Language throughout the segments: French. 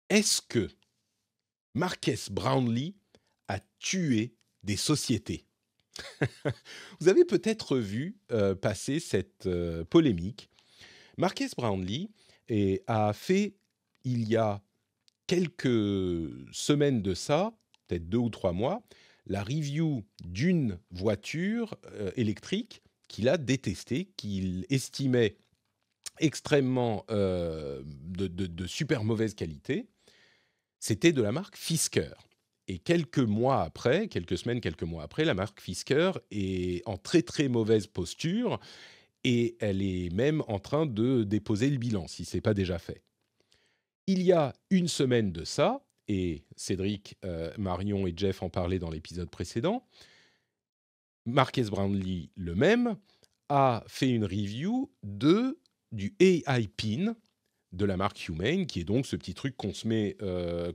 Est-ce que Marques Brownlee a tué des sociétés? Vous avez peut-être vu passer cette polémique. Marques Brownlee a fait, il y a quelques semaines de ça, peut-être 2 ou 3 mois, la review d'une voiture électrique qu'il a détestée, qu'il estimait extrêmement de super mauvaise qualité. C'était de la marque Fisker. Et quelques mois après, quelques semaines, quelques mois après, la marque Fisker est en très très mauvaise posture et elle est même en train de déposer le bilan, si ce n'est pas déjà fait. Il y a une semaine de ça, et Cédric, Marion et Jeff en parlaient dans l'épisode précédent, Marques Brownlee, le même, a fait une review du AI Pin de la marque Humane, qui est donc ce petit truc qu'on se met,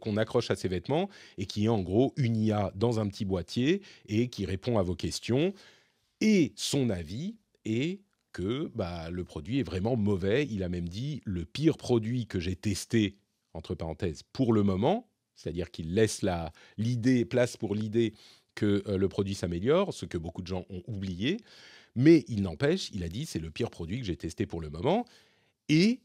qu'on accroche à ses vêtements et qui est en gros une IA dans un petit boîtier et qui répond à vos questions. Et son avis est que le produit est vraiment mauvais. Il a même dit le pire produit que j'ai testé, entre parenthèses, pour le moment, c'est-à-dire qu'il laisse place pour l'idée que le produit s'améliore, ce que beaucoup de gens ont oublié. Mais il n'empêche, il a dit c'est le pire produit que j'ai testé pour le moment. Et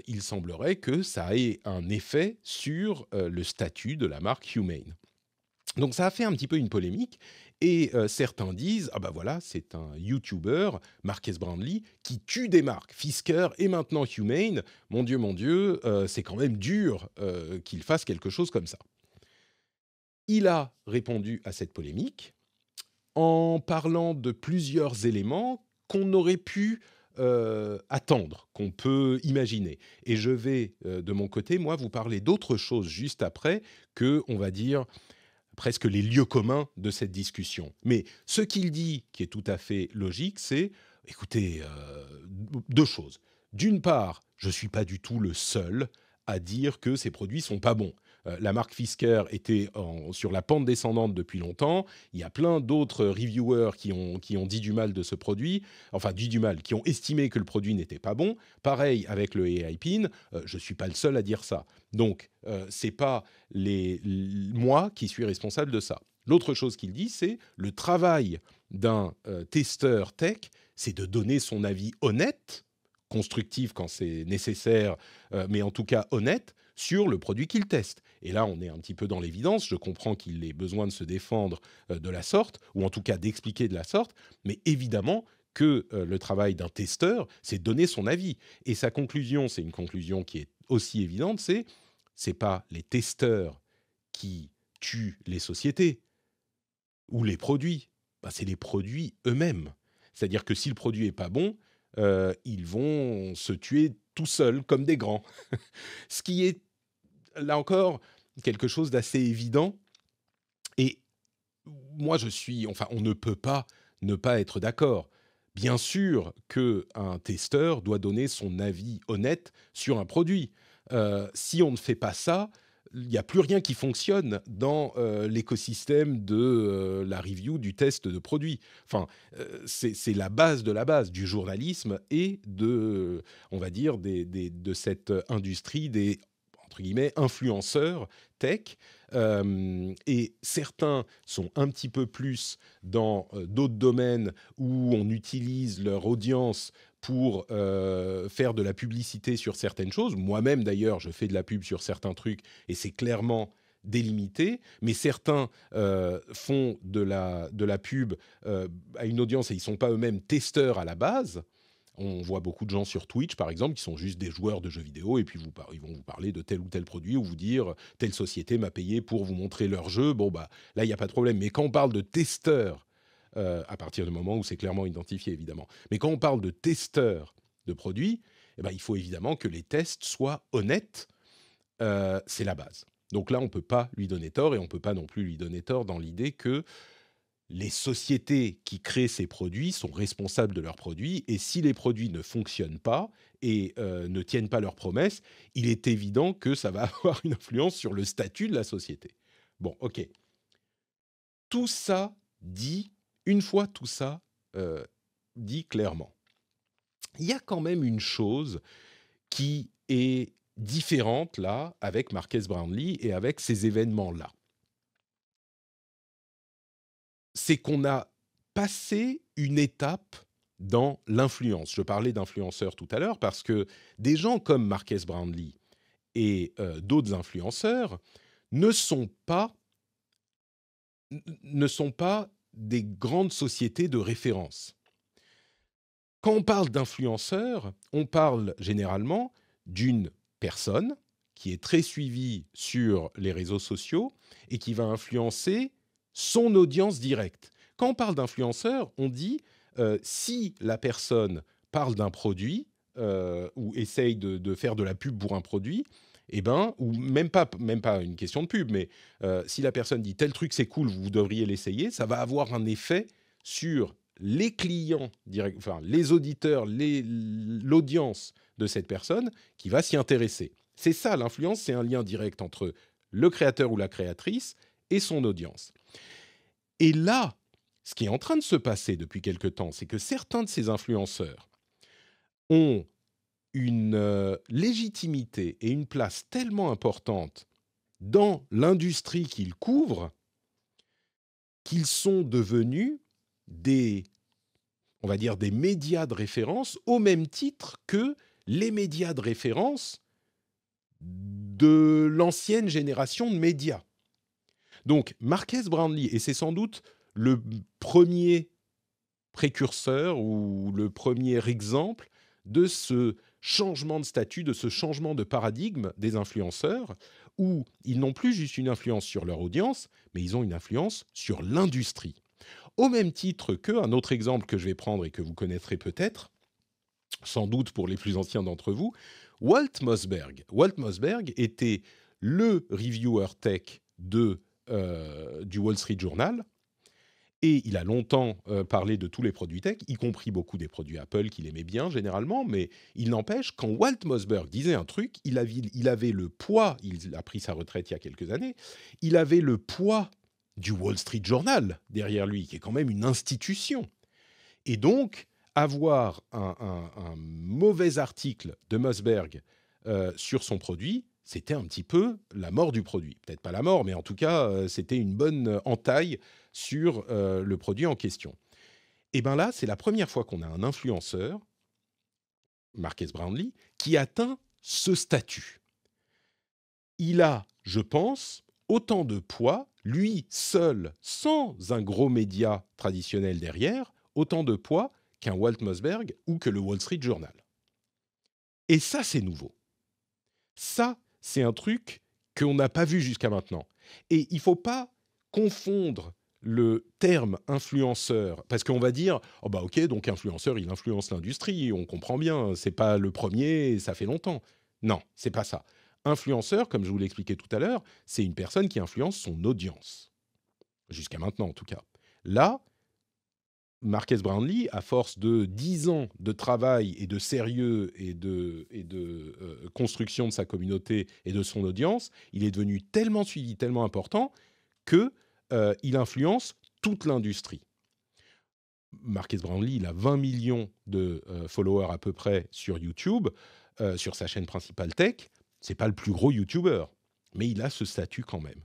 il semblerait que ça ait un effet sur le statut de la marque Humane. Donc ça a fait un petit peu une polémique et certains disent ah bah voilà, c'est un YouTuber, Marques Brownlee, qui tue des marques, Fisker et maintenant Humane. Mon Dieu, c'est quand même dur qu'il fasse quelque chose comme ça. Il a répondu à cette polémique en parlant de plusieurs éléments qu'on aurait pu attendre, qu'on peut imaginer. Et je vais, de mon côté, moi, vous parler d'autre chose juste après que, on va dire, presque les lieux communs de cette discussion. Mais ce qu'il dit, qui est tout à fait logique, c'est, écoutez, deux choses. D'une part, je ne suis pas du tout le seul à dire que ces produits sont pas bons. La marque Fisker était sur la pente descendante depuis longtemps. Il y a plein d'autres reviewers qui ont dit du mal de ce produit, enfin dit du mal, qui ont estimé que le produit n'était pas bon. Pareil avec le AI Pin, je ne suis pas le seul à dire ça. Donc, c'est pas moi qui suis responsable de ça. L'autre chose qu'il dit, c'est le travail d'un testeur tech, c'est de donner son avis honnête, constructif quand c'est nécessaire, mais en tout cas honnête, sur le produit qu'il teste. Et là, on est un petit peu dans l'évidence. Je comprends qu'il ait besoin de se défendre de la sorte, ou en tout cas d'expliquer de la sorte, mais évidemment que le travail d'un testeur, c'est donner son avis. Et sa conclusion, c'est une conclusion qui est aussi évidente, c'est pas les testeurs qui tuent les sociétés ou les produits, c'est les produits eux-mêmes. C'est-à-dire que si le produit est pas bon, ils vont se tuer tout seuls comme des grands. Ce qui est, là encore, quelque chose d'assez évident. Et moi, enfin, on ne peut pas ne pas être d'accord. Bien sûr qu'un testeur doit donner son avis honnête sur un produit. Si on ne fait pas ça, il n'y a plus rien qui fonctionne dans l'écosystème de la review, du test de produit. Enfin, c'est la base de la base du journalisme et de, on va dire, de cette industrie des, entre guillemets, influenceurs tech. Et certains sont un petit peu plus dans d'autres domaines où on utilise leur audience pour faire de la publicité sur certaines choses. Moi-même, d'ailleurs, je fais de la pub sur certains trucs et c'est clairement délimité, mais certains font de la pub à une audience et ils ne sont pas eux-mêmes testeurs à la base. On voit beaucoup de gens sur Twitch, par exemple, qui sont juste des joueurs de jeux vidéo et puis ils vont vous parler de tel ou tel produit ou vous dire telle société m'a payé pour vous montrer leur jeu. Bon, là, il n'y a pas de problème. Mais quand on parle de testeurs, à partir du moment où c'est clairement identifié, évidemment, mais quand on parle de testeurs de produits, eh ben, il faut évidemment que les tests soient honnêtes. C'est la base. Donc là, on ne peut pas lui donner tort et on ne peut pas non plus lui donner tort dans l'idée que les sociétés qui créent ces produits sont responsables de leurs produits et si les produits ne fonctionnent pas et ne tiennent pas leurs promesses, il est évident que ça va avoir une influence sur le statut de la société. Bon, ok. Tout ça dit, une fois tout ça dit clairement, il y a quand même une chose qui est différente là avec Marques Brownlee et avec ces événements-là. C'est qu'on a passé une étape dans l'influence. Je parlais d'influenceurs tout à l'heure parce que des gens comme Marques Brownlee et d'autres influenceurs ne sont pas des grandes sociétés de référence. Quand on parle d'influenceurs, on parle généralement d'une personne qui est très suivie sur les réseaux sociaux et qui va influencer son audience directe. Quand on parle d'influenceur, on dit si la personne parle d'un produit ou essaye de faire de la pub pour un produit, eh ben, ou même pas une question de pub, mais si la personne dit tel truc c'est cool, vous devriez l'essayer, ça va avoir un effet sur les clients, enfin les auditeurs, l'audience de cette personne qui va s'y intéresser. C'est ça, l'influence, c'est un lien direct entre le créateur ou la créatrice et son audience. Et là, ce qui est en train de se passer depuis quelque temps, c'est que certains de ces influenceurs ont une légitimité et une place tellement importante dans l'industrie qu'ils couvrent qu'ils sont devenus on va dire des médias de référence au même titre que les médias de référence de l'ancienne génération de médias. Donc, Marques Brownlee, et c'est sans doute le premier précurseur ou le premier exemple de ce changement de statut, de ce changement de paradigme des influenceurs, où ils n'ont plus juste une influence sur leur audience, mais ils ont une influence sur l'industrie. Au même titre qu'un autre exemple que je vais prendre et que vous connaîtrez peut-être, sans doute pour les plus anciens d'entre vous, Walt Mossberg. Walt Mossberg était le reviewer tech du Wall Street Journal, et il a longtemps parlé de tous les produits tech, y compris beaucoup des produits Apple qu'il aimait bien généralement, mais il n'empêche, quand Walt Mossberg disait un truc, il avait le poids, il a pris sa retraite il y a quelques années, il avait le poids du Wall Street Journal derrière lui, qui est quand même une institution. Et donc, avoir un mauvais article de Mossberg sur son produit, c'était un petit peu la mort du produit. Peut-être pas la mort, mais en tout cas, c'était une bonne entaille sur le produit en question. Et bien là, c'est la première fois qu'on a un influenceur, Marques Brownlee, qui atteint ce statut. Il a, je pense, autant de poids, lui seul, sans un gros média traditionnel derrière, autant de poids qu'un Walt Mossberg ou que le Wall Street Journal. Et ça, c'est nouveau. Ça, c'est un truc qu'on n'a pas vu jusqu'à maintenant. Et il ne faut pas confondre le terme influenceur, parce qu'on va dire « Oh bah ok, donc influenceur, il influence l'industrie, on comprend bien, c'est pas le premier, ça fait longtemps. » Non, c'est pas ça. Influenceur, comme je vous l'expliquais tout à l'heure, c'est une personne qui influence son audience. Jusqu'à maintenant, en tout cas. Là, Marques Brownlee, à force de 10 ans de travail et de sérieux et de construction de sa communauté et de son audience, il est devenu tellement suivi, tellement important, qu'il influence toute l'industrie. Marques Brownlee, il a 20 millions de followers à peu près sur YouTube, sur sa chaîne principale tech. C'est pas le plus gros YouTuber, mais il a ce statut quand même.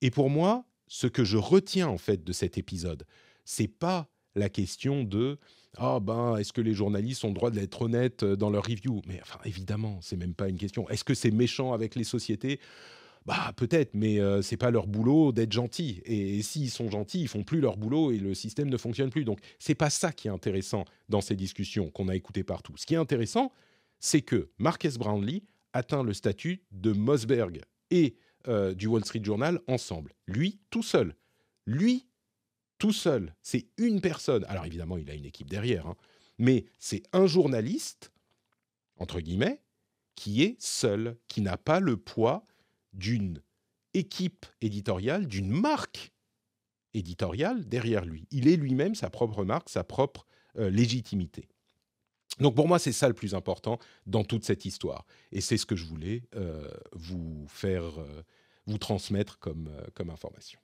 Et pour moi, ce que je retiens en fait de cet épisode, c'est pas la question de est-ce que les journalistes ont le droit d'être honnêtes dans leur review? Mais enfin, évidemment, c'est même pas une question. Est-ce que c'est méchant avec les sociétés? Bah peut-être, mais c'est pas leur boulot d'être gentils. Et s'ils sont gentils, ils font plus leur boulot et le système ne fonctionne plus. Donc c'est pas ça qui est intéressant dans ces discussions qu'on a écoutées partout. Ce qui est intéressant, c'est que Marques Brownlee atteint le statut de Mossberg et du Wall Street Journal ensemble. Lui, tout seul. Lui, tout seul. C'est une personne. Alors évidemment, il a une équipe derrière, hein, mais c'est un journaliste, entre guillemets, qui est seul, qui n'a pas le poids d'une équipe éditoriale, d'une marque éditoriale derrière lui. Il est lui-même sa propre marque, sa propre légitimité. Donc pour moi, c'est ça le plus important dans toute cette histoire. Et c'est ce que je voulais vous transmettre comme information.